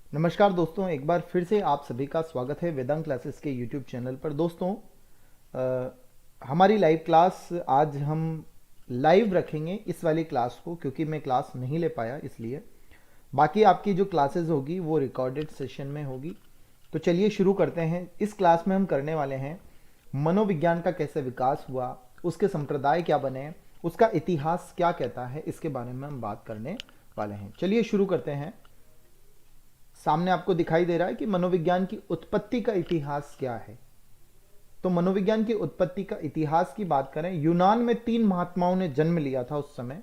नमस्कार दोस्तों, एक बार फिर से आप सभी का स्वागत है वेदांत क्लासेस के यूट्यूब चैनल पर। दोस्तों, हमारी लाइव क्लास आज हम लाइव रखेंगे इस वाली क्लास को, क्योंकि मैं क्लास नहीं ले पाया इसलिए। बाकी आपकी जो क्लासेस होगी वो रिकॉर्डेड सेशन में होगी। तो चलिए शुरू करते हैं। इस क्लास में हम करने वाले हैं मनोविज्ञान का कैसे विकास हुआ, उसके संप्रदाय क्या बने, उसका इतिहास क्या कहता है, इसके बारे में हम बात करने वाले हैं। चलिए शुरू करते हैं। सामने आपको दिखाई दे रहा है कि मनोविज्ञान की उत्पत्ति का इतिहास क्या है। तो मनोविज्ञान की उत्पत्ति का इतिहास की बात करें, यूनान में 3 महात्माओं ने जन्म लिया था उस समय।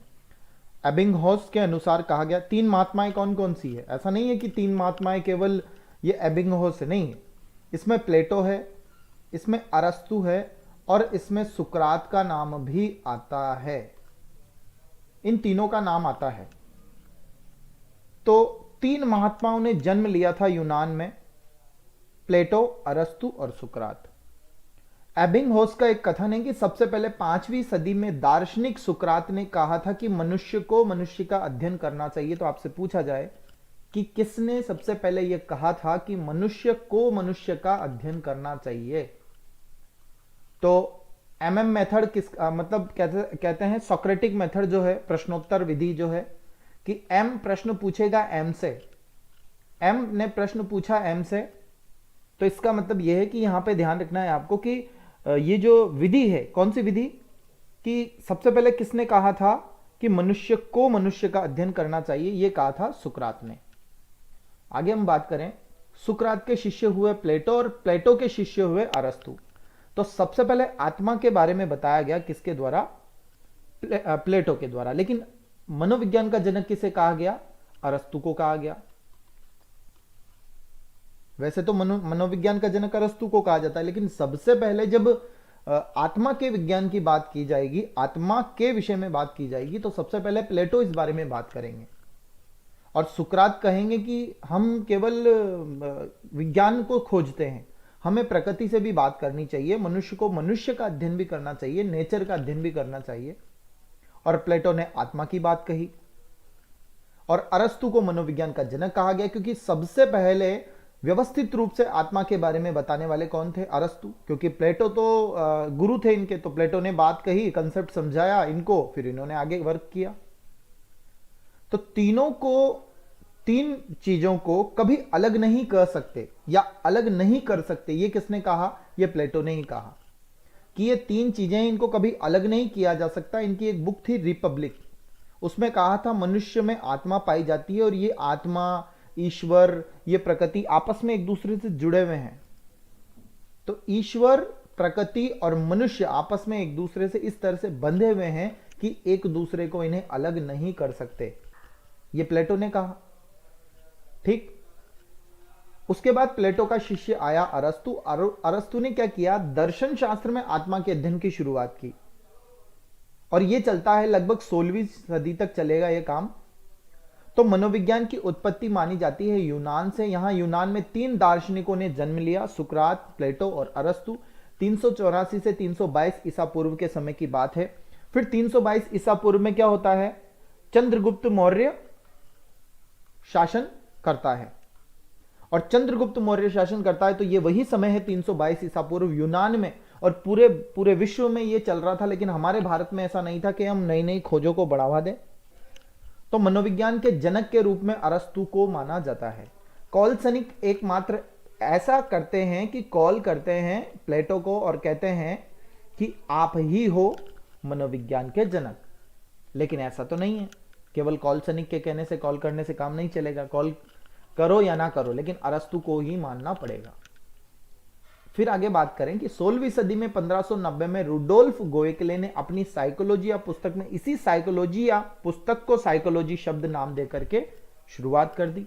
एबिंगहॉस के अनुसार कहा गया 3 महात्माएं कौन कौन सी है। ऐसा नहीं है कि 3 महात्माएं केवल ये एबिंगहॉस है, नहीं है। इसमें प्लेटो है, इसमें अरस्तु है और इसमें सुकरात का नाम भी आता है। इन तीनों का नाम आता है। तो 3 महात्माओं ने जन्म लिया था यूनान में, प्लेटो, अरस्तु और सुकरात। एबिंगहॉस का एक कथन है कि सबसे पहले 5वीं सदी में दार्शनिक सुकरात ने कहा था कि मनुष्य को मनुष्य का अध्ययन करना चाहिए। तो आपसे पूछा जाए कि किसने सबसे पहले यह कहा था कि मनुष्य को मनुष्य का अध्ययन करना चाहिए, तो एमएम मेथड किस मतलब कहते हैं सोक्रेटिक मेथड जो है, प्रश्नोत्तर विधि जो है कि एम प्रश्न पूछेगा एम से, एम ने प्रश्न पूछा एम से। तो इसका मतलब यह है कि यहां पे ध्यान रखना है आपको कि ये जो विधि है, कौन सी विधि, कि सबसे पहले किसने कहा था कि मनुष्य को मनुष्य का अध्ययन करना चाहिए, यह कहा था सुकरात ने। आगे हम बात करें, सुकरात के शिष्य हुए प्लेटो और प्लेटो के शिष्य हुए अरस्तु। तो सबसे पहले आत्मा के बारे में बताया गया किसके द्वारा, प्लेटो के द्वारा। लेकिन मनोविज्ञान का जनक किसे कहा गया, अरस्तु को कहा गया। वैसे तो मनोविज्ञान का जनक अरस्तु को कहा जाता है, लेकिन सबसे पहले जब आत्मा के विज्ञान की बात की जाएगी, आत्मा के विषय में बात की जाएगी, तो सबसे पहले प्लेटो इस बारे में बात करेंगे और सुकरात कहेंगे कि हम केवल विज्ञान को खोजते हैं, हमें प्रकृति से भी बात करनी चाहिए, मनुष्य को मनुष्य का अध्ययन भी करना चाहिए, नेचर का अध्ययन भी करना चाहिए। और प्लेटो ने आत्मा की बात कही। और अरस्तु को मनोविज्ञान का जनक कहा गया, क्योंकि सबसे पहले व्यवस्थित रूप से आत्मा के बारे में बताने वाले कौन थे, अरस्तु। क्योंकि प्लेटो तो गुरु थे इनके, तो प्लेटो ने बात कही, कंसेप्ट समझाया इनको, फिर इन्होंने आगे वर्क किया। तो तीनों को, तीन चीजों को कभी अलग नहीं कर सकते या अलग नहीं कर सकते, ये किसने कहा, ये प्लेटो ने ही कहा कि ये 3 चीजें, इनको कभी अलग नहीं किया जा सकता। इनकी एक बुक थी रिपब्लिक, उसमें कहा था मनुष्य में आत्मा पाई जाती है और ये आत्मा, ईश्वर, ये प्रकृति आपस में एक दूसरे से जुड़े हुए हैं। तो ईश्वर, प्रकृति और मनुष्य आपस में एक दूसरे से इस तरह से बंधे हुए हैं कि एक दूसरे को इन्हें अलग नहीं कर सकते, ये प्लेटो ने कहा। ठीक। उसके बाद प्लेटो का शिष्य आया अरस्तु। अरस्तु ने क्या किया, दर्शन शास्त्र में आत्मा के अध्ययन की शुरुआत की, और यह चलता है लगभग 16वीं सदी तक चलेगा यह काम। तो मनोविज्ञान की उत्पत्ति मानी जाती है यूनान से। यहां यूनान में 3 दार्शनिकों ने जन्म लिया, सुकरात, प्लेटो और अरस्तु। 384 से 322 ईसा पूर्व के समय की बात है। फिर 322 ईसा पूर्व में क्या होता है, चंद्रगुप्त मौर्य शासन करता है। और चंद्रगुप्त मौर्य शासन करता है, तो ये वही समय है 322 ईसा पूर्व यूनान में, और पूरे पूरे विश्व में ये चल रहा था। लेकिन हमारे भारत में ऐसा नहीं था कि हम नई नई खोजों को बढ़ावा दें। तो मनोविज्ञान के जनक के रूप में अरस्तु को माना जाता है। कॉलसनिक एकमात्र ऐसा करते हैं कि कॉल करते हैं प्लेटो को और कहते हैं कि आप ही हो मनोविज्ञान के जनक। लेकिन ऐसा तो नहीं है, केवल कॉलसनिक के कहने से, कॉल करने से काम नहीं चलेगा, कॉल करो या ना करो, लेकिन अरस्तु को ही मानना पड़ेगा। फिर आगे बात करें कि 16वीं सदी में 1590 में रुडोल्फ गोएकले ने अपनी साइकोलॉजी या पुस्तक में इसी साइकोलॉजी या पुस्तक को साइकोलॉजी शब्द नाम देकर के शुरुआत कर दी।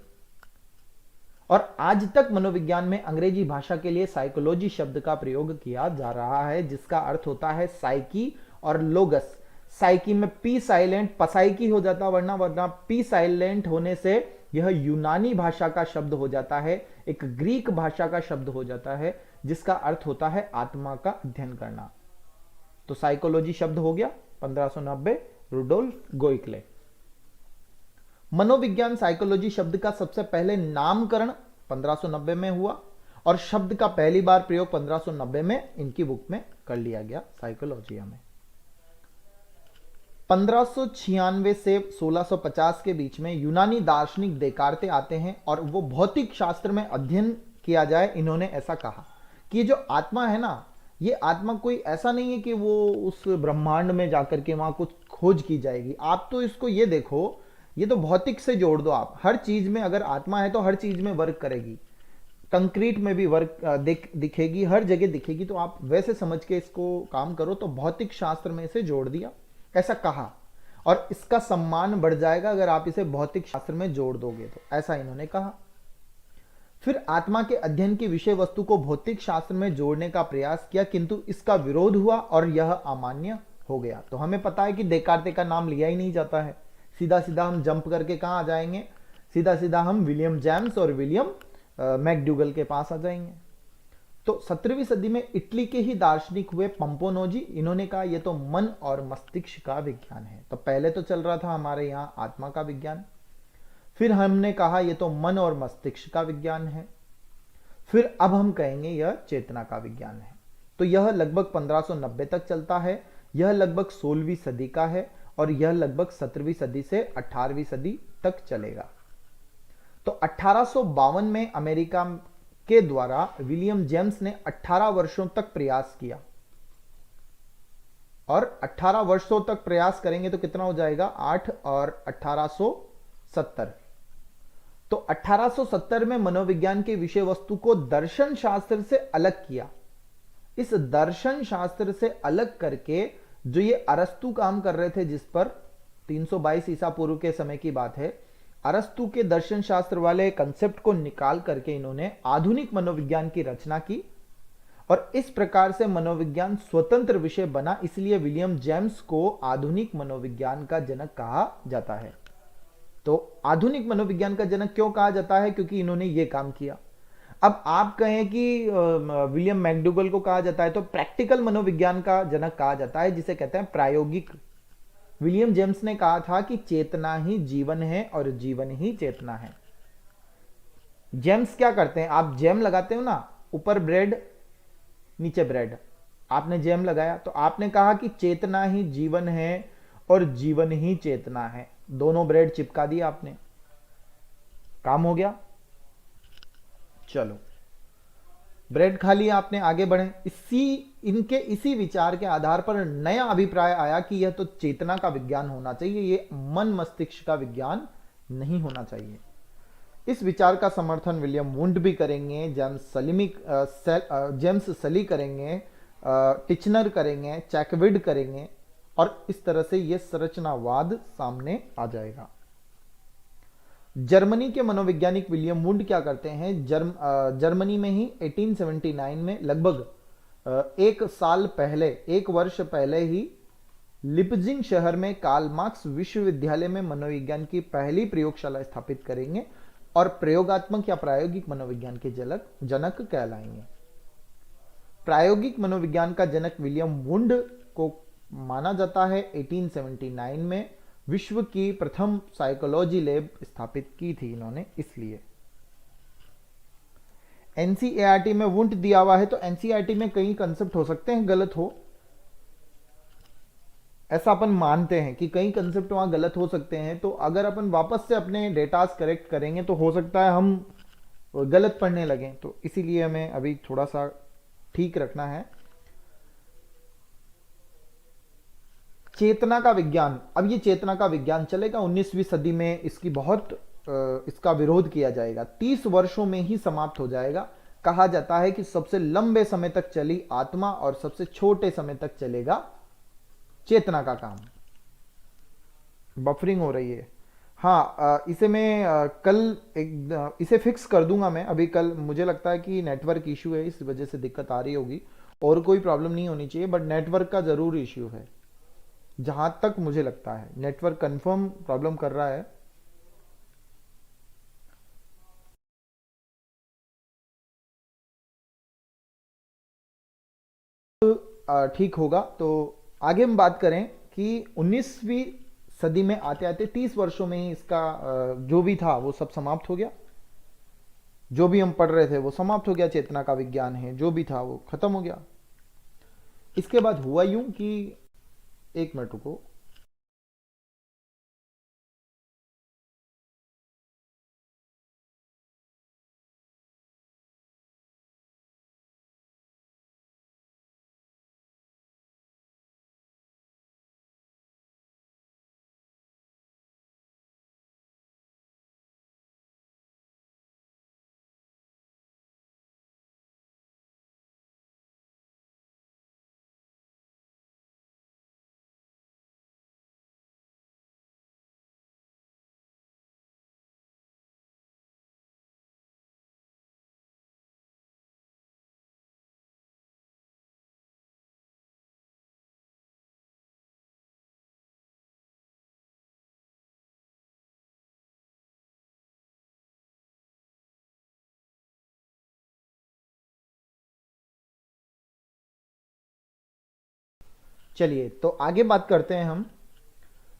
और आज तक मनोविज्ञान में अंग्रेजी भाषा के लिए साइकोलॉजी शब्द का प्रयोग किया जा रहा है, जिसका अर्थ होता है साइकी और लोगस। साइकी में पी साइलेंट पसाइकी हो जाता, वरना पी साइलेंट होने से यह यूनानी भाषा का शब्द हो जाता है, एक ग्रीक भाषा का शब्द हो जाता है, जिसका अर्थ होता है आत्मा का अध्ययन करना। तो साइकोलॉजी शब्द हो गया 1590 रुडोल्फ गोइकले। मनोविज्ञान साइकोलॉजी शब्द का सबसे पहले नामकरण 1590 में हुआ और शब्द का पहली बार प्रयोग 1590 में इनकी बुक में कर लिया गया साइकोलॉजिया में। 1596 से 1650 के बीच में यूनानी दार्शनिक देकार्ते आते हैं और वो भौतिक शास्त्र में अध्ययन किया जाए, इन्होंने ऐसा कहा कि जो आत्मा है ना, ये आत्मा कोई ऐसा नहीं है कि वो उस ब्रह्मांड में जाकर के वहां कुछ खोज की जाएगी। आप तो इसको ये देखो, ये तो भौतिक से जोड़ दो आप। हर चीज में अगर आत्मा है तो हर चीज में वर्क करेगी, कंक्रीट में भी वर्क दिखेगी, हर जगह दिखेगी। तो आप वैसे समझ के इसको काम करो। तो भौतिक शास्त्र में इसे जोड़ दिया, ऐसा कहा, और इसका सम्मान बढ़ जाएगा अगर आप इसे भौतिक शास्त्र में जोड़ दोगे, तो ऐसा इन्होंने कहा। फिर आत्मा के अध्ययन की विषय वस्तु को भौतिक शास्त्र में जोड़ने का प्रयास किया, किंतु इसका विरोध हुआ और यह अमान्य हो गया। तो हमें पता है कि देकार्ते का नाम लिया ही नहीं जाता है। सीधा सीधा हम जंप करके कहां आ जाएंगे, सीधा सीधा हम विलियम जेम्स और विलियम मैकडूगल के पास आ जाएंगे। तो 17वीं सदी में इटली के ही दार्शनिक हुए पंपोनोजी, इन्होंने कहा यह तो मन और मस्तिष्क का विज्ञान है। तो पहले तो चल रहा था हमारे यहां आत्मा का विज्ञान, फिर हमने कहा यह तो मन और मस्तिष्क का विज्ञान है, फिर अब हम कहेंगे यह चेतना का विज्ञान है। तो यह लगभग 1590 तक चलता है, यह लगभग 16वीं सदी का है और यह लगभग 17वीं सदी से 18वीं सदी तक चलेगा। तो 1852 में अमेरिका के द्वारा विलियम जेम्स ने 18 वर्षों तक प्रयास किया, और 18 वर्षों तक प्रयास करेंगे तो कितना हो जाएगा, 8 और 1870। तो 1870 में मनोविज्ञान के विषय वस्तु को दर्शन शास्त्र से अलग किया। इस दर्शन शास्त्र से अलग करके जो ये अरस्तु काम कर रहे थे, जिस पर 322 ईसा पूर्व के समय की बात है, अरस्तु के दर्शन शास्त्र वाले कंसेप्ट को निकाल करके इन्होंने आधुनिक मनोविज्ञान की रचना की, और इस प्रकार से मनोविज्ञान स्वतंत्र विषय बना। इसलिए विलियम जेम्स को आधुनिक मनोविज्ञान का जनक कहा जाता है। तो आधुनिक मनोविज्ञान का जनक क्यों कहा जाता है, क्योंकि इन्होंने ये काम किया। अब आप कहें कि विलियम मैकडूगल को कहा जाता है, तो प्रैक्टिकल मनोविज्ञान का जनक कहा जाता है, जिसे कहते हैं प्रायोगिक। विलियम जेम्स ने कहा था कि चेतना ही जीवन है और जीवन ही चेतना है। जेम्स क्या करते हैं, आप जैम लगाते हो ना, ऊपर ब्रेड नीचे ब्रेड, आपने जैम लगाया तो आपने कहा कि चेतना ही जीवन है और जीवन ही चेतना है। दोनों ब्रेड चिपका दिया आपने, काम हो गया। चलो ब्रेड खा लिया आपने, आगे बढ़े। इसी विचार के आधार पर नया अभिप्राय आया कि यह तो चेतना का विज्ञान होना चाहिए, ये मन मस्तिष्क का विज्ञान नहीं होना चाहिए। इस विचार का समर्थन विलियम वुंड भी करेंगे, जेम्स सली करेंगे, टिचनर करेंगे, चैकविड करेंगे, और इस तरह से यह संरचनावाद सामने आ जाएगा। जर्मनी के मनोवैज्ञानिक विलियम वुंड क्या करते हैं, जर्मनी में ही 1879 में लगभग एक वर्ष पहले ही लिपजिंग शहर में कार्ल मार्क्स विश्वविद्यालय में मनोविज्ञान की पहली प्रयोगशाला स्थापित करेंगे और प्रयोगात्मक या प्रायोगिक मनोविज्ञान के जनक कहलाएंगे। प्रायोगिक मनोविज्ञान का जनक विलियम वुंड को माना जाता है। 1879 में विश्व की प्रथम साइकोलॉजी लैब स्थापित की थी इन्होंने, इसलिए। एनसीईआरटी में वुंड दिया हुआ है, तो एनसीईआरटी में कई कंसेप्ट हो सकते हैं गलत हो, ऐसा अपन मानते हैं कि कई कंसेप्ट वहां गलत हो सकते हैं। तो अगर अपन वापस से अपने डेटास करेक्ट करेंगे तो हो सकता है हम गलत पढ़ने लगें, तो इसीलिए हमें अभी थोड़ा सा ठीक रखना है। चेतना का विज्ञान, अब ये चेतना का विज्ञान चलेगा 19वीं सदी में, इसका विरोध किया जाएगा, 30 वर्षों में ही समाप्त हो जाएगा। कहा जाता है कि सबसे लंबे समय तक चली आत्मा और सबसे छोटे समय तक चलेगा चेतना का काम। बफरिंग हो रही है, हाँ, इसे मैं कल इसे फिक्स कर दूंगा मैं। अभी कल मुझे लगता है कि नेटवर्क इश्यू है, इस वजह से दिक्कत आ रही होगी, और कोई प्रॉब्लम नहीं होनी चाहिए, बट नेटवर्क का जरूर इश्यू है जहां तक मुझे लगता है। नेटवर्क कंफर्म प्रॉब्लम कर रहा है। ठीक होगा। तो आगे हम बात करें कि 19वीं सदी में आते आते 30 वर्षों में ही इसका जो भी था वो सब समाप्त हो गया। जो भी हम पढ़ रहे थे वो समाप्त हो गया, चेतना का विज्ञान है जो भी था वो खत्म हो गया। इसके बाद हुआ यूं कि, एक मिनट रुको, चलिए तो आगे बात करते हैं हम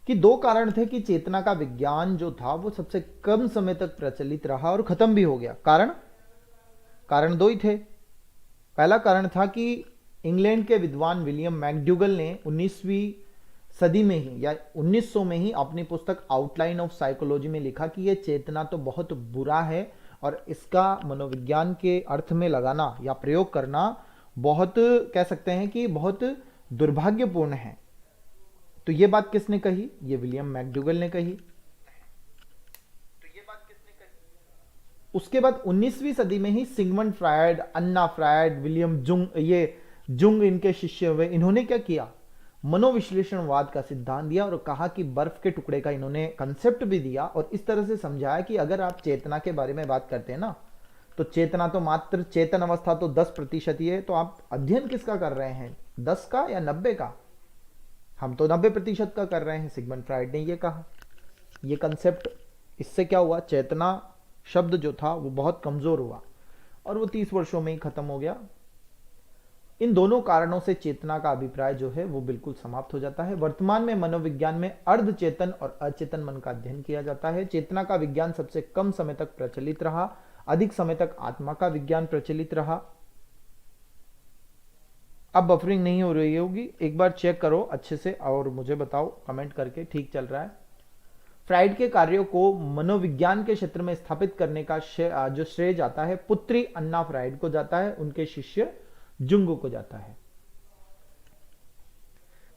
कि दो कारण थे कि चेतना का विज्ञान जो था वो सबसे कम समय तक प्रचलित रहा और खत्म भी हो गया। कारण कारण दो ही थे। पहला कारण था कि इंग्लैंड के विद्वान विलियम मैकडूगल ने 19वीं सदी में ही या 1900 में ही अपनी पुस्तक आउटलाइन ऑफ साइकोलॉजी में लिखा कि यह चेतना तो बहुत बुरा है और इसका मनोविज्ञान के अर्थ में लगाना या प्रयोग करना बहुत, कह सकते हैं कि बहुत दुर्भाग्यपूर्ण है। तो ये बात किसने कही? ये विलियम मैकडूगल ने कही। उसके बाद 19वीं सदी में ही सिगमंड फ्रायड, अन्ना फ्रायड, विलियम जुंग, ये जुंग इनके शिष्य हुए। इन्होंने क्या किया? मनोविश्लेषणवाद का सिद्धांत दिया और कहा कि बर्फ के टुकड़े का इन्होंने कंसेप्ट भी दिया और इस तरह से समझाया कि अगर आप चेतना के बारे में बात करते हैं ना, तो चेतना तो मात्र चेतन अवस्था तो 10% ही है, तो आप अध्ययन किसका कर रहे हैं, 10 का या 90 का? हम तो 90% का कर रहे हैं। सिगमंड फ्रायड ने ये कहा, ये कंसेप्ट। इससे क्या हुआ? चेतना शब्द जो था वो बहुत कमजोर हुआ और वो 30 वर्षों में ही खत्म हो गया। इन दोनों कारणों से चेतना का अभिप्राय जो है वो बिल्कुल समाप्त हो जाता है। वर्तमान में मनोविज्ञान में अर्धचेतन और अचेतन मन का अध्ययन किया जाता है। चेतना का विज्ञान सबसे कम समय तक प्रचलित रहा, अधिक समय तक आत्मा का विज्ञान प्रचलित रहा। अब बफरिंग नहीं हो रही होगी, एक बार चेक करो अच्छे से और मुझे बताओ कमेंट करके ठीक चल रहा है। फ्राइड के कार्यों को मनोविज्ञान के क्षेत्र में स्थापित करने का जो श्रेय जाता है पुत्री अन्ना फ्राइड को जाता है, उनके शिष्य जुंग को जाता है।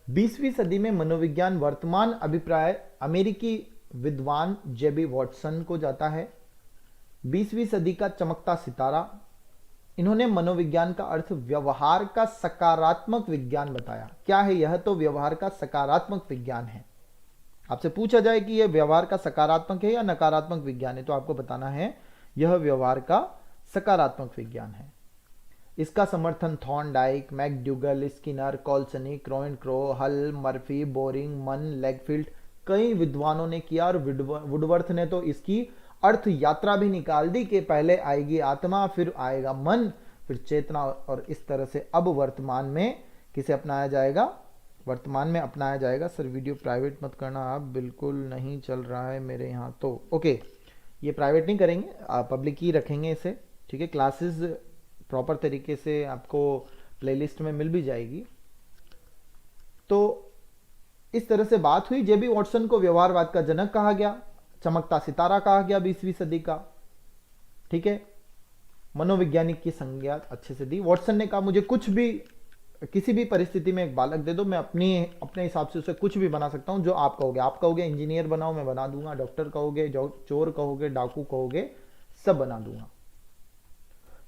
20वीं सदी में मनोविज्ञान वर्तमान अभिप्राय अमेरिकी विद्वान जेबी वॉटसन को जाता है। 20वीं सदी का चमकता सितारा, इन्होंने मनोविज्ञान का अर्थ व्यवहार का सकारात्मक विज्ञान बताया। क्या है यह? तो व्यवहार का सकारात्मक विज्ञान है। आपसे पूछा जाए कि यह व्यवहार का सकारात्मक है या नकारात्मक विज्ञान है, तो आपको बताना है यह व्यवहार का सकारात्मक विज्ञान है। इसका समर्थन थॉर्नडाइक, मैकडूगल, स्किनर, कॉल्सनिक, रोइनक्रो, हल, मर्फी, बोरिंग, मन, लेगफील्ड, कई विद्वानों ने किया और वुडवर्थ ने तो इसकी अर्थ यात्रा भी निकाल दी कि पहले आएगी आत्मा, फिर आएगा मन, फिर चेतना, और इस तरह से अब वर्तमान में किसे अपनाया जाएगा? वर्तमान में अपनाया जाएगा। सर वीडियो प्राइवेट मत करना, आप बिल्कुल नहीं चल रहा है मेरे यहाँ तो। ओके, ये प्राइवेट नहीं करेंगे, पब्लिक ही रखेंगे इसे, ठीक है। क्लासेस प्रॉपर तरीके से आपको प्लेलिस्ट में मिल भी जाएगी। तो इस तरह से बात हुई। जेबी वॉटसन को व्यवहारवाद का जनक कहा गया, चमकता सितारा कहा गया 20वीं सदी का, ठीक है। मनोवैज्ञानिक की संज्ञा अच्छे से दी। वॉटसन ने कहा मुझे कुछ भी, किसी भी परिस्थिति में एक बालक दे दो, मैं अपने हिसाब से उसे कुछ भी बना सकता हूं। जो आप कहोगे, आप कहोगे इंजीनियर बनाओ, मैं बना दूंगा। डॉक्टर कहोगे, चोर कहोगे, डाकू कहोगे, सब बना दूंगा।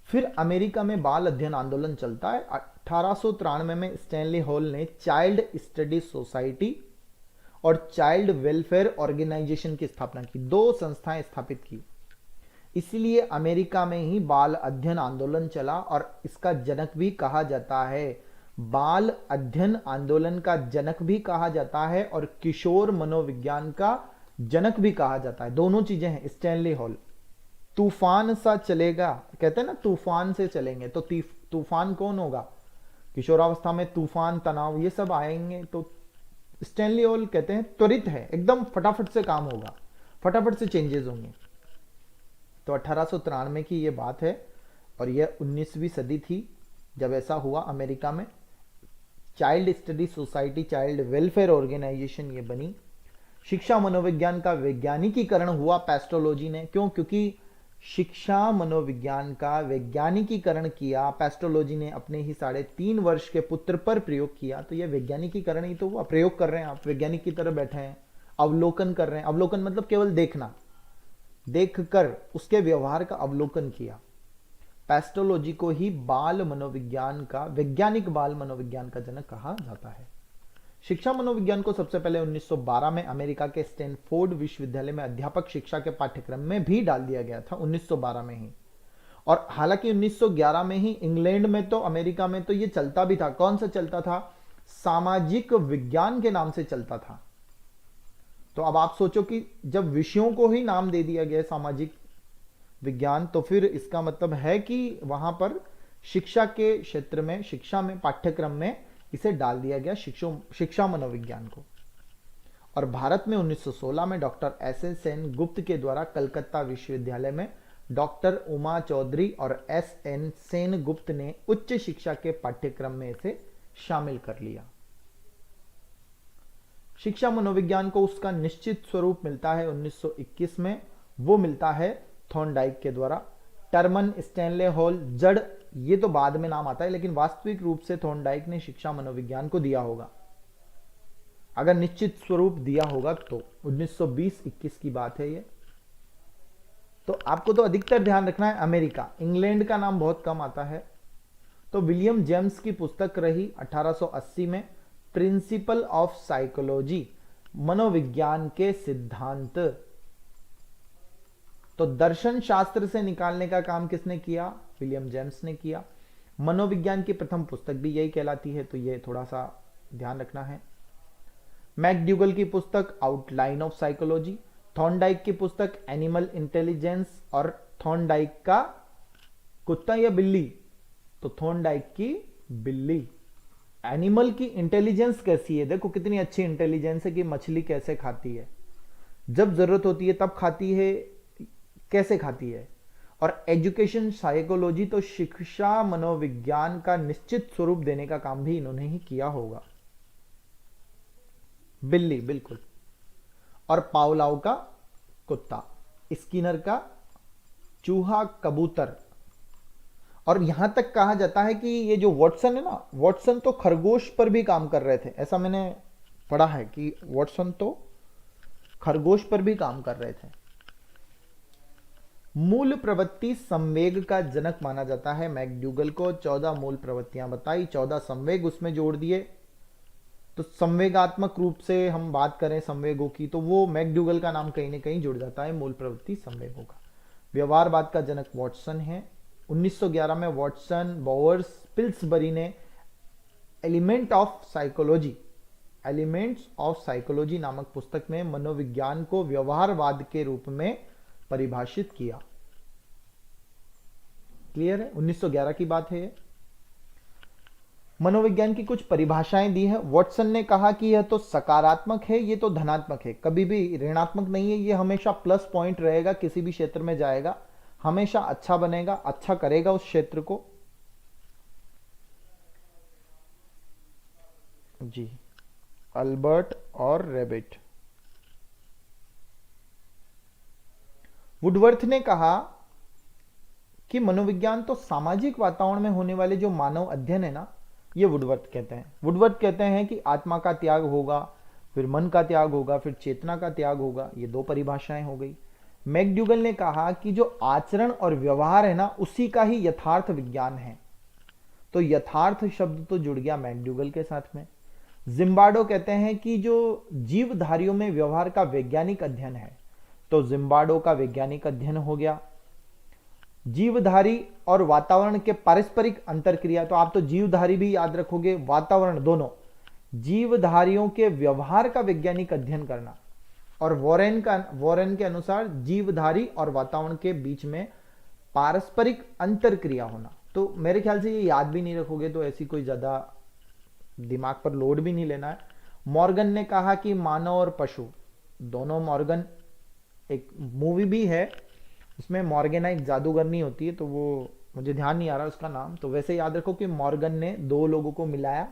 फिर अमेरिका में बाल अध्ययन आंदोलन चलता है। 1893 में स्टैनली हॉल ने चाइल्ड स्टडी सोसाइटी और चाइल्ड वेलफेयर ऑर्गेनाइजेशन की स्थापना की, 2 संस्थाएं स्थापित की। इसलिए अमेरिका में ही बाल अध्ययन आंदोलन चला और इसका जनक भी कहा जाता है, बाल अध्ययन आंदोलन का जनक भी कहा जाता है और किशोर मनोविज्ञान का जनक भी कहा जाता है। दोनों चीजें हैं। स्टैनली हॉल, तूफान सा चलेगा, कहते हैं ना तूफान से चलेंगे, तो तूफान कौन होगा? किशोरावस्था में तूफान, तनाव, ये सब आएंगे तो स्टैनली हॉल कहते हैं त्वरित है, एकदम फटाफट से काम होगा, फटाफट से चेंजेस होंगे। तो 1893 की ये बात है और यह 19वीं सदी थी जब ऐसा हुआ। अमेरिका में child study society, child welfare organisation ये बनी। शिक्षा मनोविज्ञान का वैज्ञानिकीकरण हुआ पेस्टोलॉजी ने। क्यों? क्योंकि शिक्षा मनोविज्ञान का वैज्ञानिकीकरण किया पेस्टोलॉजी ने, अपने ही 3.5 वर्ष के पुत्र पर प्रयोग किया। तो यह वैज्ञानिकीकरण ही तो हुआ, प्रयोग कर रहे हैं आप, वैज्ञानिक की तरह बैठे हैं, अवलोकन कर रहे हैं। अवलोकन मतलब केवल देखना, देखकर उसके व्यवहार का अवलोकन किया। पेस्टोलॉजी को ही बाल मनोविज्ञान का, वैज्ञानिक बाल मनोविज्ञान का जनक कहा जाता है। शिक्षा मनोविज्ञान को सबसे पहले 1912 में अमेरिका के स्टैनफोर्ड विश्वविद्यालय में अध्यापक शिक्षा के पाठ्यक्रम में भी डाल दिया गया था, 1912 में ही। और हालांकि 1911 में ही इंग्लैंड में तो, अमेरिका में तो ये चलता भी था। कौन सा चलता था? सामाजिक विज्ञान के नाम से चलता था। तो अब आप सोचो कि जब विषयों को ही नाम दे दिया गया सामाजिक विज्ञान, तो फिर इसका मतलब है कि वहां पर शिक्षा के क्षेत्र में, शिक्षा में, पाठ्यक्रम में इसे डाल दिया गया शिक्षा मनोविज्ञान को। और भारत में 1916 में डॉक्टर एस.एन. सेन गुप्त के द्वारा कलकत्ता विश्वविद्यालय में डॉक्टर उमा चौधरी और एस.एन. सेन गुप्त ने उच्च शिक्षा के पाठ्यक्रम में इसे शामिल कर लिया। शिक्षा मनोविज्ञान को उसका निश्चित स्वरूप मिलता है 1921 में, वो मिलता है थॉर्नडाइक के द्वारा। टर्मन, स्टैनले हॉल, जड़, ये तो बाद में नाम आता है, लेकिन वास्तविक रूप से थॉर्नडाइक ने शिक्षा मनोविज्ञान को दिया होगा, अगर निश्चित स्वरूप दिया होगा तो। 1920-21 की बात है ये। तो आपको तो अधिकतर ध्यान रखना है अमेरिका, इंग्लैंड का नाम बहुत कम आता है। तो विलियम जेम्स की पुस्तक रही 1880 में, प्रिंसिपल ऑफ साइकोलॉजी, मनोविज्ञान के सिद्धांत। तो दर्शन शास्त्र से निकालने का काम किसने किया? विलियम जेम्स ने किया। मनोविज्ञान की प्रथम पुस्तक भी यही कहलाती है, तो ये थोड़ा सा ध्यान रखना है। मैकडूगल की पुस्तक आउटलाइन ऑफ साइकोलॉजी, थॉर्नडाइक की पुस्तक एनिमल इंटेलिजेंस, और थॉर्नडाइक का कुत्ता या बिल्ली, तो थॉर्नडाइक की बिल्ली। एनिमल की इंटेलिजेंस कैसी है, देखो कितनी अच्छी इंटेलिजेंस है कि मछली कैसे खाती है, जब जरूरत होती है तब खाती है, कैसे खाती है। और एजुकेशन साइकोलॉजी, तो शिक्षा मनोविज्ञान का निश्चित स्वरूप देने का काम भी इन्होंने ही किया होगा। बिल्ली, बिल्कुल। और पावलाव का कुत्ता, स्किनर का चूहा, कबूतर। और यहां तक कहा जाता है कि ये जो वॉटसन है ना, वॉटसन तो खरगोश पर भी काम कर रहे थे, ऐसा मैंने पढ़ा है कि वॉटसन तो खरगोश पर भी काम कर रहे थे। मूल प्रवृत्ति संवेग का जनक माना जाता है मैकडूगल को। 14 मूल प्रवृत्तियां बताई, 14 संवेग उसमें जोड़ दिए। तो संवेगात्मक रूप से हम बात करें संवेगों की, तो वो मैकडूगल का नाम कहीं ना कहीं जुड़ जाता है मूल प्रवृत्ति संवेगों का। व्यवहारवाद का जनक वॉटसन है। 1911 में वॉटसन, बोवर्स, पिल्सबरी ने एलिमेंट्स ऑफ साइकोलॉजी नामक पुस्तक में मनोविज्ञान को व्यवहारवाद के रूप में परिभाषित किया। क्लियर है? 1911 की बात है। मनोविज्ञान की कुछ परिभाषाएं दी है। वॉटसन ने कहा कि यह तो सकारात्मक है, ये तो धनात्मक है, कभी भी ऋणात्मक नहीं है, ये हमेशा प्लस पॉइंट रहेगा, किसी भी क्षेत्र में जाएगा हमेशा अच्छा बनेगा, अच्छा करेगा उस क्षेत्र को। जी, अल्बर्ट और रेबिट। वुडवर्थ ने कहा कि मनोविज्ञान तो सामाजिक वातावरण में होने वाले जो मानव अध्ययन है ना, ये वुडवर्थ कहते हैं। वुडवर्थ कहते हैं कि आत्मा का त्याग होगा, फिर मन का त्याग होगा, फिर चेतना का त्याग होगा। ये दो परिभाषाएं हो गई। मैकडूगल ने कहा कि जो आचरण और व्यवहार है ना, उसी का ही यथार्थ विज्ञान है। तो यथार्थ शब्द तो जुड़ गया मैकडूगल के साथ में। जिम्बार्डो कहते हैं कि जो जीवधारियों में व्यवहार का वैज्ञानिक अध्ययन है, तो जिम्बार्डो का वैज्ञानिक अध्ययन हो गया। जीवधारी और वातावरण के पारस्परिक अंतरक्रिया, तो आप तो जीवधारी भी याद रखोगे, वातावरण, दोनों जीवधारियों के व्यवहार का वैज्ञानिक अध्ययन करना। और वॉरेन के अनुसार जीवधारी और वातावरण के बीच में पारस्परिक अंतरक्रिया होना। तो मेरे ख्याल से ये याद भी नहीं रखोगे, तो ऐसी कोई ज्यादा दिमाग पर लोड भी नहीं लेना है। मॉर्गन ने कहा कि मानव और पशु दोनों, मॉर्गन एक मूवी भी है, उसमें मॉर्गेना एक जादूगरनी होती है, तो वो मुझे ध्यान नहीं आ रहा उसका नाम, तो वैसे याद रखो कि मॉर्गन ने दो लोगों को मिलाया,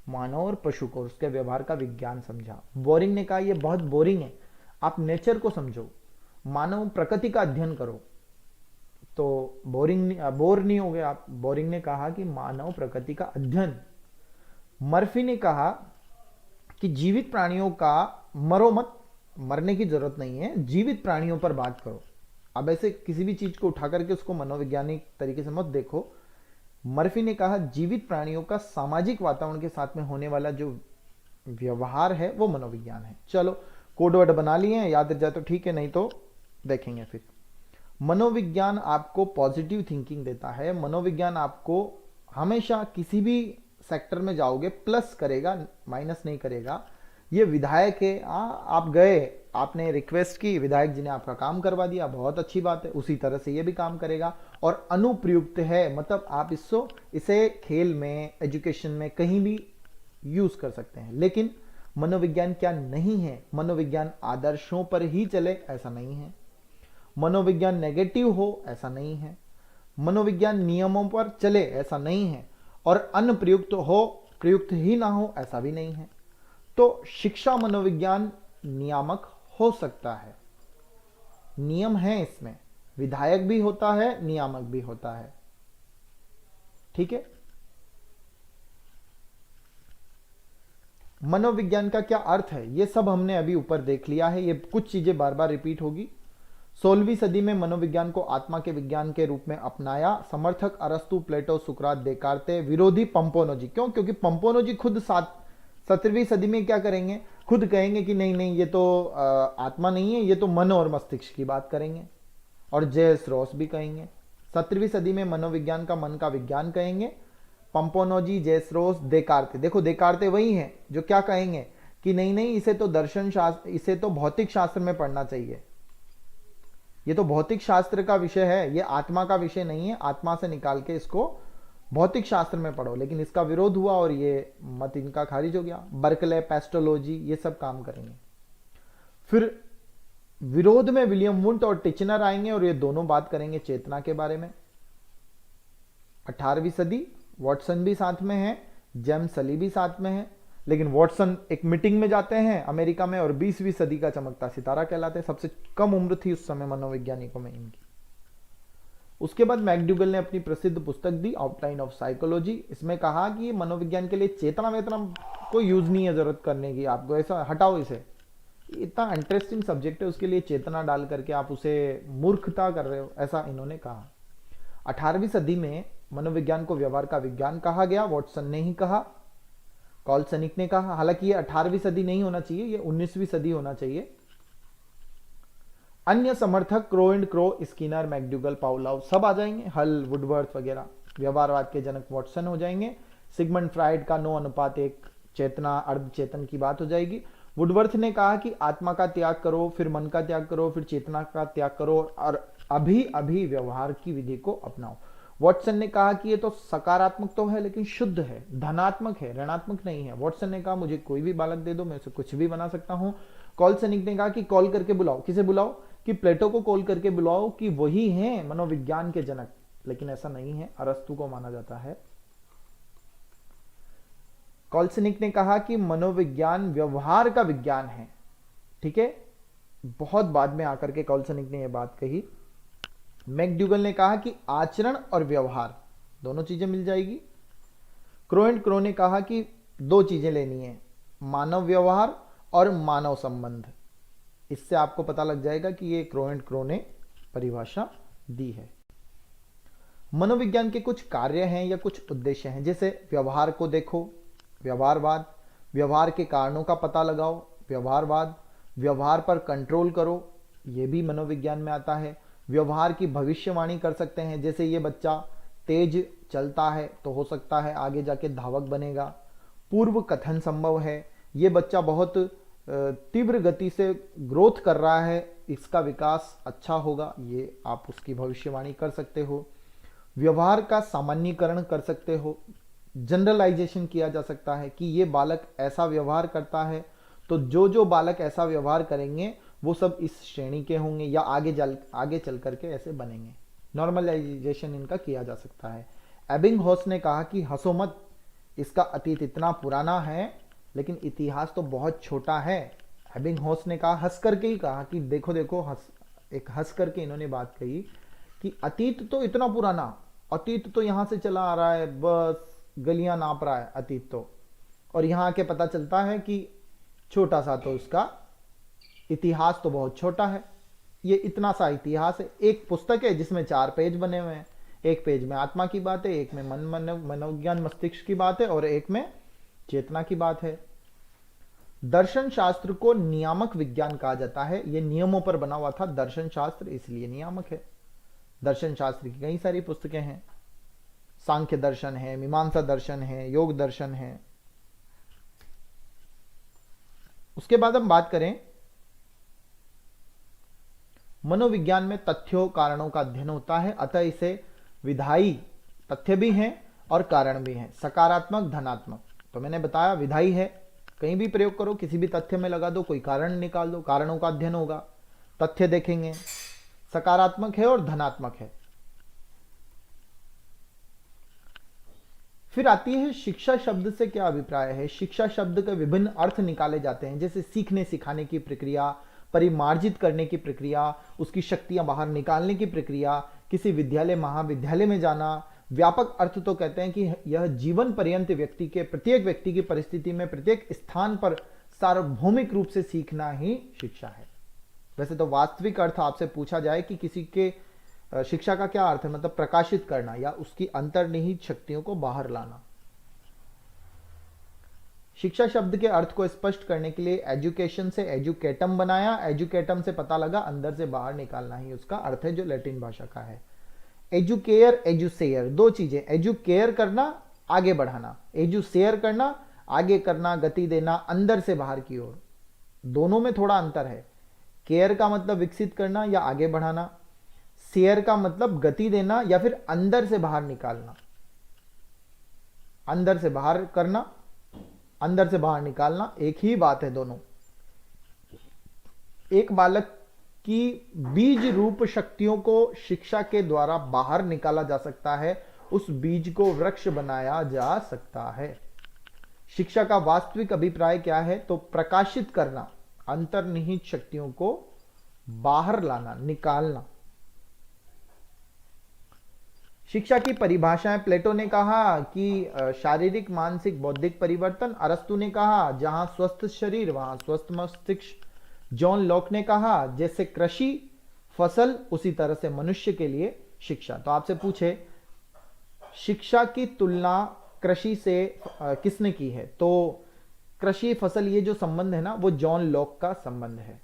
मानव और पशु को, उसके व्यवहार का विज्ञान समझा। बोरिंग ने कहा ये बहुत बोरिंग है, आप नेचर को समझो, मानव प्रकृति का अध्ययन करो, तो बोर नहीं हो गए आप। बोरिंग ने कहा कि मानव प्रकृति का अध्ययन। मर्फी ने कहा कि जीवित प्राणियों का मरो मत, मरने की जरूरत नहीं है, जीवित प्राणियों पर बात करो। अब ऐसे किसी भी चीज को उठा करके उसको मनोवैज्ञानिक तरीके से मत देखो। मर्फी ने कहा जीवित प्राणियों का सामाजिक वातावरण के साथ में होने वाला जो व्यवहार है वो मनोविज्ञान है। चलो कोडवर्ड बना लिए हैं, याद रह जाए तो ठीक है, नहीं तो देखेंगे फिर। मनोविज्ञान आपको पॉजिटिव थिंकिंग देता है। मनोविज्ञान आपको हमेशा किसी भी सेक्टर में जाओगे प्लस करेगा, माइनस नहीं करेगा। ये विधायक है, आप गए, आपने रिक्वेस्ट की, विधायक जी ने आपका काम करवा दिया, बहुत अच्छी बात है, उसी तरह से ये भी काम करेगा। और अनुप्रयुक्त है, मतलब आप इसे खेल में, एजुकेशन में कहीं भी यूज कर सकते हैं। लेकिन मनोविज्ञान क्या नहीं है, मनोविज्ञान आदर्शों पर ही चले ऐसा नहीं है, मनोविज्ञान नेगेटिव हो ऐसा नहीं है, मनोविज्ञान नियमों पर चले ऐसा नहीं है, और अनप्रयुक्त हो, प्रयुक्त ही ना हो ऐसा भी नहीं है। तो शिक्षा मनोविज्ञान नियामक हो सकता है, नियम है इसमें, विधायक भी होता है, नियामक भी होता है, ठीक है। मनोविज्ञान का क्या अर्थ है ये सब हमने अभी ऊपर देख लिया है, ये कुछ चीजें बार बार रिपीट होगी। 16वीं सदी में मनोविज्ञान को आत्मा के विज्ञान के रूप में अपनाया। समर्थक अरस्तु, प्लेटो, सुकरात, देकार्ते, विरोधी पंपोनोजी। क्यों? क्योंकि पंपोनोजी खुद 17वीं सदी में क्या करेंगे, खुद कहेंगे कि नहीं नहीं ये तो आत्मा नहीं है, ये तो मन और मस्तिष्क की बात करेंगे। और जेस रॉस भी कहेंगे 17वीं सदी में मनोविज्ञान का मन का विज्ञान कहेंगे। पंपोनोजी, जेस रॉस, देकार्ते, देखो देकार्ते वही हैं जो क्या कहेंगे कि नहीं नहीं इसे तो दर्शन शास्त्र, इसे तो भौतिक शास्त्र में पढ़ना चाहिए, ये तो भौतिक शास्त्र का विषय है, ये आत्मा का विषय नहीं है, आत्मा से निकाल के इसको भौतिक शास्त्र में पढ़ो। लेकिन इसका विरोध हुआ और ये मत इनका खारिज हो गया। बर्कले, पेस्टोलॉजी, ये सब काम करेंगे। फिर विरोध में विलियम वुंट और टिचनर आएंगे और ये दोनों बात करेंगे चेतना के बारे में। 18वीं सदी, वॉटसन भी साथ में है, जेम्स सली भी साथ में है, लेकिन वॉटसन एक मीटिंग में जाते हैं अमेरिका में और 20वीं सदी का चमकता सितारा कहलाते हैं। सबसे कम उम्र थी उस समय मनोवैज्ञानिकों में इनकी। उसके बाद मैकडूगल ने अपनी प्रसिद्ध पुस्तक दी, आउटलाइन ऑफ साइकोलॉजी। इसमें कहा कि मनोविज्ञान के लिए चेतना वेतना कोई यूज नहीं है जरूरत करने की, आपको ऐसा हटाओ, इसे इतना इंटरेस्टिंग सब्जेक्ट है, उसके लिए चेतना डाल करके आप उसे मूर्खता कर रहे हो, ऐसा इन्होंने कहा। 18वीं सदी में मनोविज्ञान को व्यवहार का विज्ञान कहा गया, वॉटसन ने ही कहा, कॉलसनिक ने कहा। हालांकि ये 18वीं सदी नहीं होना चाहिए, ये 19वीं सदी होना चाहिए। अन्य समर्थक Crow and Crow, Skinner, McDougall, Pavlov सब आ जाएंगे, हल, वुडवर्थ वगैरह। व्यवहारवाद के जनक वॉटसन हो जाएंगे। सिगमंड फ्राइड का 9 अनुपात 1 चेतना अर्ध चेतन की बात हो जाएगी। वुडवर्थ ने कहा कि आत्मा का त्याग करो, फिर मन का त्याग करो, फिर चेतना का त्याग करो और अभी अभी व्यवहार की विधि को अपनाओ। वॉटसन ने कहा कि ये तो सकारात्मक तो है लेकिन शुद्ध है, धनात्मक है, ऋणात्मक नहीं है। वॉटसन ने कहा मुझे कोई भी बालक दे दो, मैं उसे कुछ भी बना सकता हूं। कॉलसनिक ने कहा कि कॉल करके बुलाओ, किसे बुलाओ, कि प्लेटो को कॉल करके बुलाओ कि वही हैं मनोविज्ञान के जनक। लेकिन ऐसा नहीं है, अरस्तु को माना जाता है। कॉलसनिक ने कहा कि मनोविज्ञान व्यवहार का विज्ञान है, ठीक है, बहुत बाद में आकर के कॉलसनिक ने यह बात कही। मैकडूगल ने कहा कि आचरण और व्यवहार दोनों चीजें मिल जाएगी। क्रो एंड क्रो ने कहा कि दो चीजें लेनी है, मानव व्यवहार और मानव संबंध। इससे आपको पता लग जाएगा कि ये क्रो एंड क्रो ने परिभाषा दी है। मनोविज्ञान के कुछ कार्य हैं या कुछ उद्देश्य हैं, जैसे व्यवहार को देखो, व्यवहारवाद, व्यवहार के कारणों का पता लगाओ, व्यवहारवाद, व्यवहार पर कंट्रोल करो, यह भी मनोविज्ञान में आता है। व्यवहार की भविष्यवाणी कर सकते हैं, जैसे ये बच्चा तेज चलता है तो हो सकता है आगे जाके धावक बनेगा। पूर्व कथन संभव है, ये बच्चा बहुत तीव्र गति से ग्रोथ कर रहा है, इसका विकास अच्छा होगा, ये आप उसकी भविष्यवाणी कर सकते हो। व्यवहार का सामान्यीकरण कर सकते हो, जनरलाइजेशन किया जा सकता है कि ये बालक ऐसा व्यवहार करता है, तो जो जो बालक ऐसा व्यवहार करेंगे वो सब इस श्रेणी के होंगे या आगे चल करके ऐसे बनेंगे। नॉर्मलाइजेशन इनका किया जा सकता है। एबिंगहॉस ने कहा कि हंसो मत, इसका अतीत इतना पुराना है लेकिन इतिहास तो बहुत छोटा है। एबिंगहॉस ने कहा, हंस करके ही कहा कि देखो देखो, हंस करके इन्होंने बात कही कि अतीत तो इतना पुराना, अतीत तो यहां से चला आ रहा है, बस गलियां नाप रहा है अतीत तो, और यहां आके पता चलता है कि छोटा सा तो उसका इतिहास तो बहुत छोटा है। ये इतना सा इतिहास है, एक पुस्तक है जिसमें 4 पेज बने हुए हैं, एक पेज में आत्मा की बात है, एक में मनोविज्ञान मस्तिष्क की बात है और एक में चेतना की बात है। दर्शन शास्त्र को नियामक विज्ञान कहा जाता है। यह नियमों पर बना हुआ था दर्शन शास्त्र, इसलिए नियामक है। दर्शन शास्त्र की कई सारी पुस्तकें हैं, सांख्य दर्शन है, मीमांसा दर्शन है, योग दर्शन है। उसके बाद हम बात करें, मनोविज्ञान में तथ्यों कारणों का अध्ययन होता है, अतः इसे विधायी तथ्य भी हैं और कारण भी हैं, सकारात्मक धनात्मक। तो मैंने बताया विधायी है, कहीं भी प्रयोग करो, किसी भी तथ्य में लगा दो, कोई कारण निकाल दो, कारणों का अध्ययन होगा, तथ्य देखेंगे। सकारात्मक है और धनात्मक है। फिर आती है शिक्षा शब्द से क्या अभिप्राय है। शिक्षा शब्द के विभिन्न अर्थ निकाले जाते हैं, जैसे सीखने सिखाने की प्रक्रिया, परिमार्जित करने की प्रक्रिया, उसकी शक्तियां बाहर निकालने की प्रक्रिया, किसी विद्यालय महाविद्यालय में जाना। व्यापक अर्थ तो कहते हैं कि यह जीवन पर्यंत व्यक्ति के, प्रत्येक व्यक्ति की परिस्थिति में, प्रत्येक स्थान पर सार्वभौमिक रूप से सीखना ही शिक्षा है। वैसे तो वास्तविक अर्थ आपसे पूछा जाए कि किसी के शिक्षा का क्या अर्थ है, मतलब प्रकाशित करना या उसकी अंतर्निहित शक्तियों को बाहर लाना। शिक्षा शब्द के अर्थ को स्पष्ट करने के लिए एजुकेशन से एजुकेटम बनाया। एजुकेटम से पता लगा अंदर से बाहर निकालना ही उसका अर्थ है, जो लैटिन भाषा का है। एजुकेयर, एजुसेयर, दो चीजें, एजुकेयर करना, आगे बढ़ाना, एजुसेयर करना, आगे करना, गति देना, अंदर से बाहर की ओर। दोनों में थोड़ा अंतर है। केयर का मतलब विकसित करना या आगे बढ़ाना, शेयर का मतलब गति देना या फिर अंदर से बाहर निकालना। अंदर से बाहर करना, अंदर से बाहर निकालना, एक ही बात है दोनों। एक बालक की बीज रूप शक्तियों को शिक्षा के द्वारा बाहर निकाला जा सकता है, उस बीज को वृक्ष बनाया जा सकता है। शिक्षा का वास्तविक अभिप्राय क्या है, तो प्रकाशित करना, अंतर्निहित शक्तियों को बाहर लाना, निकालना। शिक्षा की परिभाषाएं, प्लेटो ने कहा कि शारीरिक मानसिक बौद्धिक परिवर्तन, अरस्तु ने कहा जहां स्वस्थ शरीर वहां स्वस्थ मस्तिष्क, जॉन लॉक ने कहा जैसे कृषि फसल उसी तरह से मनुष्य के लिए शिक्षा। तो आपसे पूछे शिक्षा की तुलना कृषि से किसने की है, तो कृषि फसल ये जो संबंध है ना, वो जॉन लॉक का संबंध है।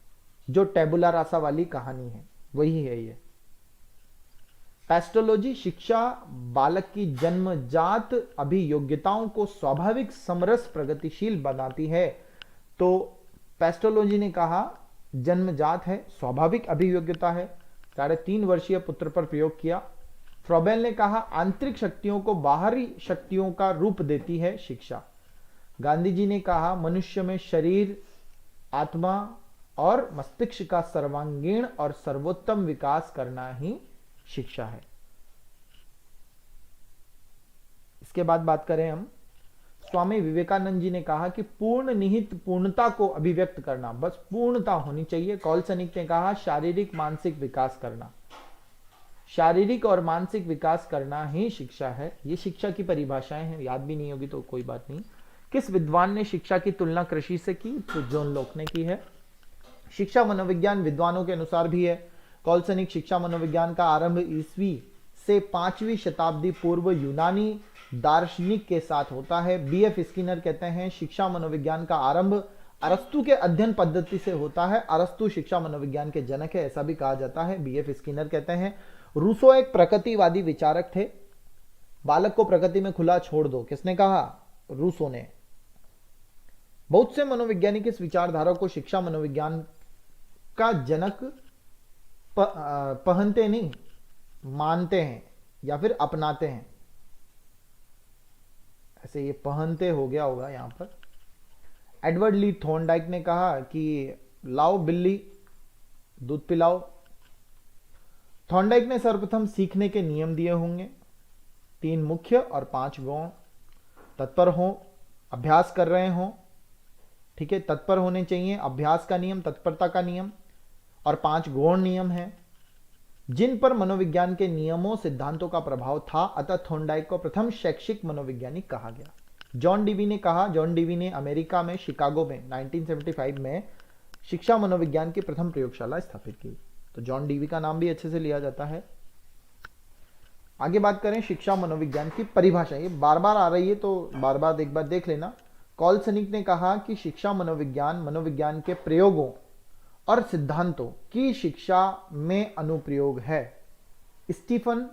जो टेबुला रासा वाली कहानी है वही है ये। पेस्टोलॉजी, शिक्षा बालक की जन्मजात अभियोग्यताओं को स्वाभाविक, समरस, प्रगतिशील बनाती है। तो पेस्टोलॉजी ने कहा जन्मजात है, स्वाभाविक अभियोग्यता है। 3.5 वर्षीय पुत्र पर प्रयोग किया। फ्रॉबेल ने कहा आंतरिक शक्तियों को बाहरी शक्तियों का रूप देती है शिक्षा। गांधी जी ने कहा मनुष्य में शरीर, आत्मा और मस्तिष्क का सर्वांगीण और सर्वोत्तम विकास करना ही शिक्षा है। इसके बाद बात करें हम, स्वामी विवेकानंद जी ने कहा कि पूर्ण निहित पूर्णता को अभिव्यक्त करना, बस पूर्णता होनी चाहिए। कॉलसनिक ने कहा शारीरिक मानसिक विकास करना, शारीरिक और मानसिक विकास करना ही शिक्षा है। ये शिक्षा की परिभाषाएं हैं, याद भी नहीं होगी तो कोई बात नहीं। किस विद्वान ने शिक्षा की तुलना कृषि से की, तो जॉन लॉक ने की है। शिक्षा मनोविज्ञान विद्वानों के अनुसार भी है। कॉलसनिक शिक्षा मनोविज्ञान का आरंभ ईस्वी से 5वीं शताब्दी पूर्व यूनानी दार्शनिक के साथ होता है। बीएफ स्किनर कहते हैं शिक्षा मनोविज्ञान का आरंभ अरस्तु के अध्ययन पद्धति से होता है। अरस्तु शिक्षा मनोविज्ञान के जनक है, ऐसा भी कहा जाता है, बीएफ स्किनर कहते हैं। रूसो एक प्रकृतिवादी विचारक थे। बालक को प्रकृति में खुला छोड़ दो, किसने कहा? रूसो ने। बहुत से मनोवैज्ञानिक इस विचारधारा को शिक्षा मनोविज्ञान का जनक पहनते नहीं, मानते हैं या फिर अपनाते हैं, ऐसे ये पहनते हो गया होगा यहां पर। एडवर्ड ली थॉर्नडाइक ने कहा कि लाओ बिल्ली दूध पिलाओ। थॉर्नडाइक ने सर्वप्रथम सीखने के नियम दिए होंगे, 3 मुख्य और 5 गौण। तत्पर हो, अभ्यास कर रहे हो, ठीक है, तत्पर होने चाहिए, अभ्यास का नियम, तत्परता का नियम, और 5 गौण नियम है जिन पर मनोविज्ञान के नियमों सिद्धांतों का प्रभाव था। अतः थॉर्नडाइक को प्रथम शैक्षिक मनोवैज्ञानिक कहा गया। जॉन डीवी ने कहा, जॉन डीवी ने अमेरिका में शिकागो में 1975 में शिक्षा मनोविज्ञान की प्रथम प्रयोगशाला स्थापित की। तो जॉन डीवी का नाम भी अच्छे से लिया जाता है। आगे बात करें शिक्षा मनोविज्ञान की परिभाषा, ये बार बार आ रही है तो बार बार एक बार देख लेना। कॉलसनिक ने कहा कि शिक्षा मनोविज्ञान मनोविज्ञान के प्रयोगों और सिद्धांतों की शिक्षा में अनुप्रयोग है। स्टीफन,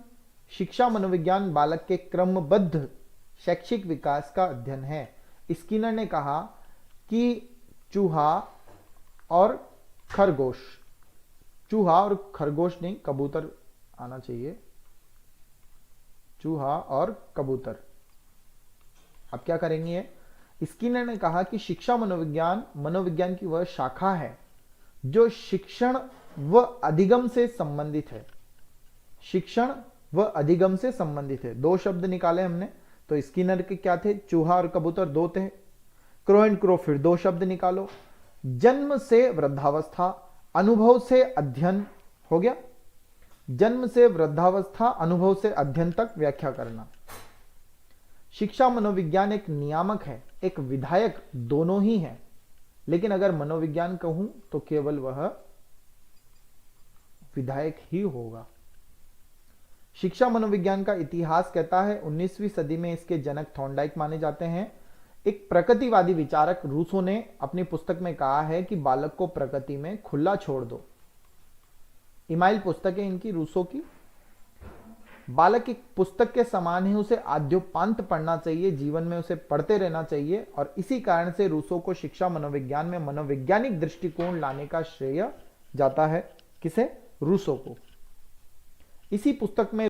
शिक्षा मनोविज्ञान बालक के क्रमबद्ध शैक्षिक विकास का अध्ययन है। स्किनर ने कहा कि चूहा और खरगोश, चूहा और खरगोश नहीं, कबूतर आना चाहिए, चूहा और कबूतर। अब क्या करेंगे ये? स्किनर ने कहा कि शिक्षा मनोविज्ञान मनोविज्ञान की वह शाखा है जो शिक्षण व अधिगम से संबंधित है। शिक्षण व अधिगम से संबंधित है। 2 शब्द निकाले हमने, तो स्किनर के क्या थे? चूहा और कबूतर 2 थे। क्रो एंड क्रो, फिर 2 शब्द निकालो। जन्म से वृद्धावस्था, अनुभव से अध्ययन, हो गया। जन्म से वृद्धावस्था, अनुभव से अध्ययन तक व्याख्या करना। शिक्षा मनोविज्ञान एक नियामक है, एक विधायक, दोनों ही है। लेकिन अगर मनोविज्ञान कहूं तो केवल वह विधायक ही होगा। शिक्षा मनोविज्ञान का इतिहास कहता है 19वीं सदी में इसके जनक थॉर्नडाइक माने जाते हैं। एक प्रकृतिवादी विचारक रूसो ने अपनी पुस्तक में कहा है कि बालक को प्रकृति में खुला छोड़ दो। इमाइल पुस्तक है इनकी, रूसो की। बालक एक पुस्तक के समान ही उसे आद्योपांत पढ़ना चाहिए, जीवन में उसे पढ़ते रहना चाहिए। और इसी कारण से रूसो को शिक्षा मनोविज्ञान में मनोवैज्ञानिक दृष्टिकोण लाने का श्रेय जाता है। किसे? रूसो को। इसी पुस्तक में